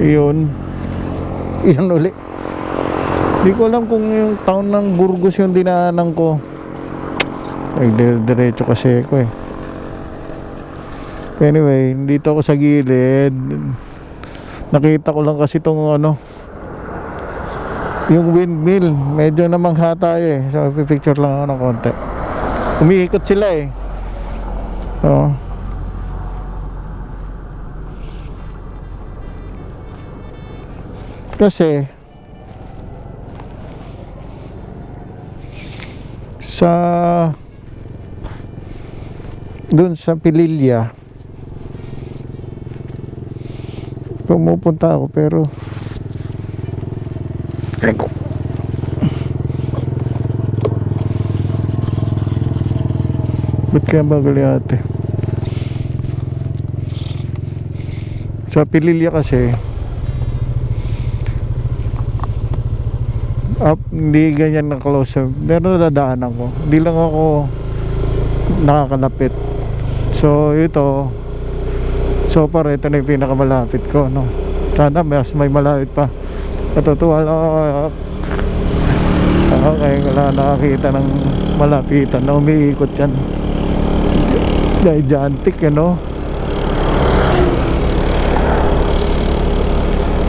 Yun. Yan uli. Hindi ko alam kung yung town ng Burgos yung dinaanan ko. Diretso kasi ako eh. Anyway, dito ako sa gilid. Nakita ko lang kasi itong ano, yung windmill. Medyo namangha tayo eh. So picture lang ako ng konti. Umiikot sila eh. Oo. Kasi sa dun sa Pililya pumupunta ako pero ba't kaya bagali ate sa Pililya kasi up, hindi ganyan na close. Pero nadadaanan ko. Hindi lang ako nakakalapit. So ito, so far ito na yung pinakamalapit ko, no? Sana mas may malapit pa. Natutuwa lang ako kaya wala nakakita ng malapitan na umiikot yan. Gigantic, no?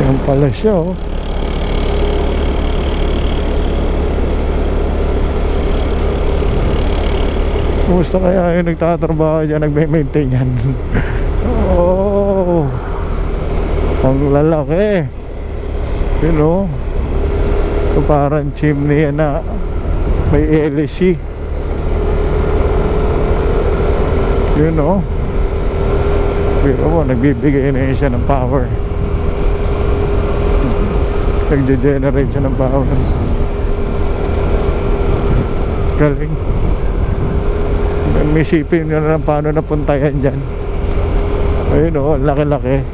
Yan pala siya, oh. Kumusta kaya yung nagtatrabaho dyan, nagme-maintain yan? Oh, ang lalaki. You know, so parang chimney yan na may LSC. You know, pero mo, nagbibigay na yun siya ng power. Nagge-generate siya ng power. Galing. May isipin nyo na lang paano napunta yan dyan. Ayun o, laki-laki.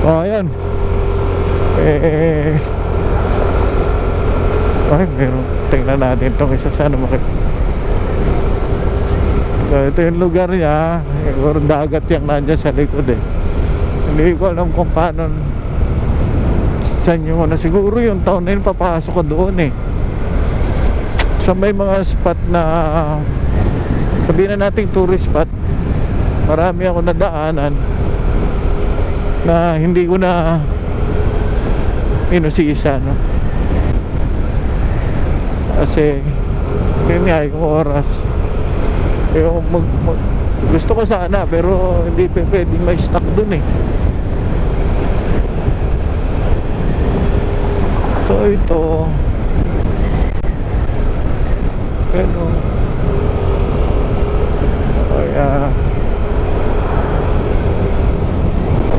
O, ayan. Ay, meron. Tingnan natin itong isa. Sana makita. So, ito yung lugar niya. Yung dagat yung nandyan sa likod eh. Hindi ko alam kung paano saan yung ano. Siguro yung taon na yun papasok ko doon eh. So may mga spot na sabihin na nating tourist spot, marami ako nadaanan na hindi ko na inusisa, no? Kasi yun nga yung oras yung gusto ko sana pero hindi pwedeng may stock dun eh. So ito pero kaya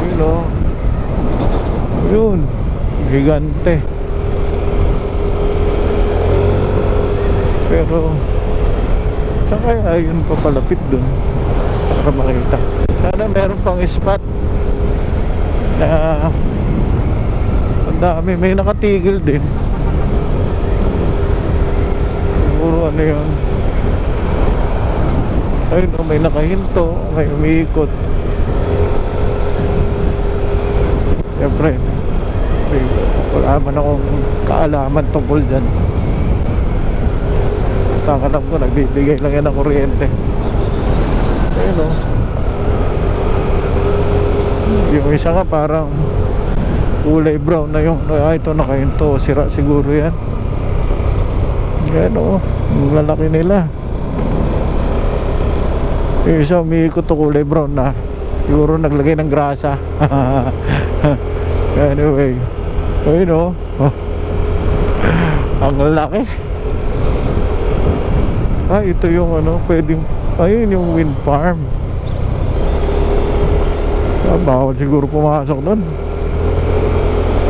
yun o, yun gigante pero saan kaya yun papalapit dun para makita. Sana meron pang spot na ang dami, may nakatigil din siguro ano yun. Ayun o, may nakahinto, may umiikot. Siyempre wala man akong kaalaman tungkol dyan. Basta alam ko nagbibigay lang yan ng kuryente. Ayun o, yung isa nga parang kulay brown na yung ito nakahinto, sira siguro yan. Yan o, yung lalaki nila. Yung isa umiikot to kulay brown na siguro naglagay ng grasa. Anyway, ayun o, oh. Ang laki. Ito yung ano, pwedeng ayun yung wind farm. Bawal siguro pumasok doon.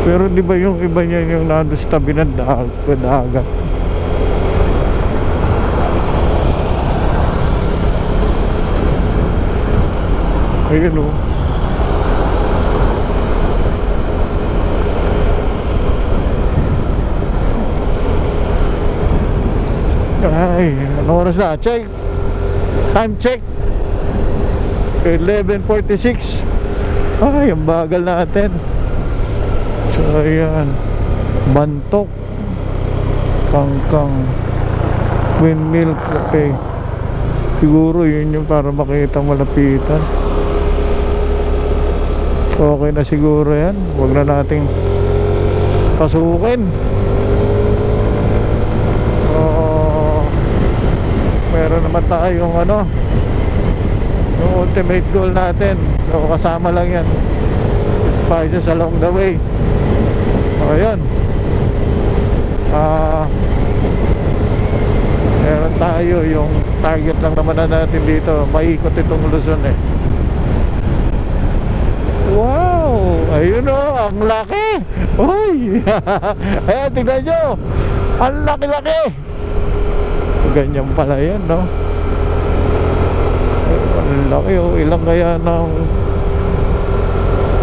Pero di ba yung iba niya yung nandun sa tabi ng dagat. Ayun o. Ay, ano oras na? Check. Time check 11:46. Ay, ang bagal natin. So ayan, Bantok, Kangkang, Windmill Cafe. Siguro yun yung para makita malapitan. Okay na siguro yan. Huwag na nating pasukin. Meron naman tayong ano, yung ultimate goal natin. So kasama lang yan, spices along the way. O yun, meron tayo yung target lang naman na natin dito. Maikot itong Luzon eh. Wow, ayun o, ang laki. Uy, ayan, tignan nyo, ang laki-laki. Ganyan pala yan, no? Ang laki o, ilang kaya nang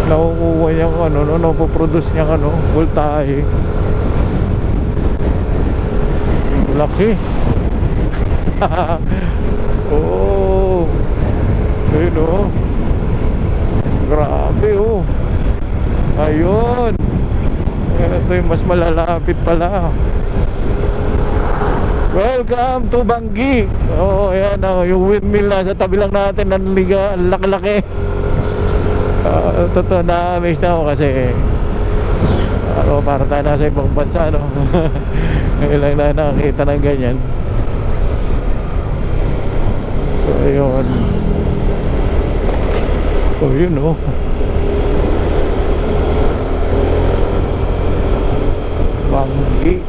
nakukuha niyang ano, no, napoproduce niyang ano, voltahe. Laki. Oh, ayun o, grabe o. Ayun, ito yung mas malalapit pala. Welcome to Banggi. Oh, ayan yung windmill na sa tabi lang natin. Ang laki-laki. Totoo na miss na ako kasi para tayo nasa ibang bansa, no? Ngayon lang na nakakita ng ganyan. So ayun. Oh, yun oh. Banggi.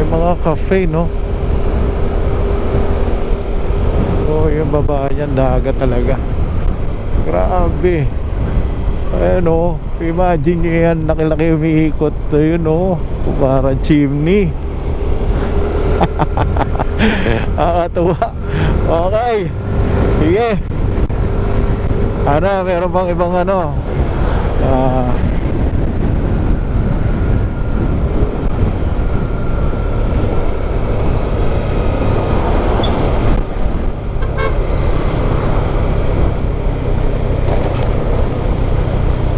Mga cafe, no? Oh, yung baba niyan, dagat talaga. Grabe. Ayan o, imagine nyo yan, laki-laki umiikot. Ayun o, parang chimney. Nakakatuwa. Okay, sige. Ano, meron bang ibang ano?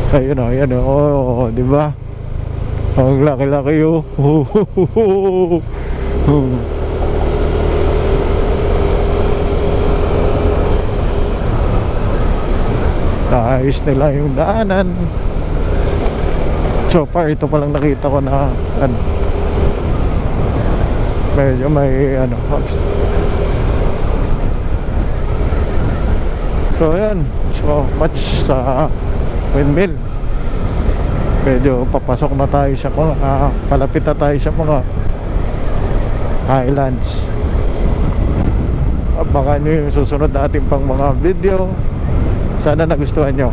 Ayun o, ayan o, di ba? Ang laki-laki o. Naayos nila yung daanan. So far, ito palang nakita ko na ano, medyo may ano, ups. So ayan, so much sa windmill. Medyo papasok na tayo sa mga palapit na tayo sa mga highlands. Abangan nyo yung susunod natin pang mga video. Sana nagustuhan nyo.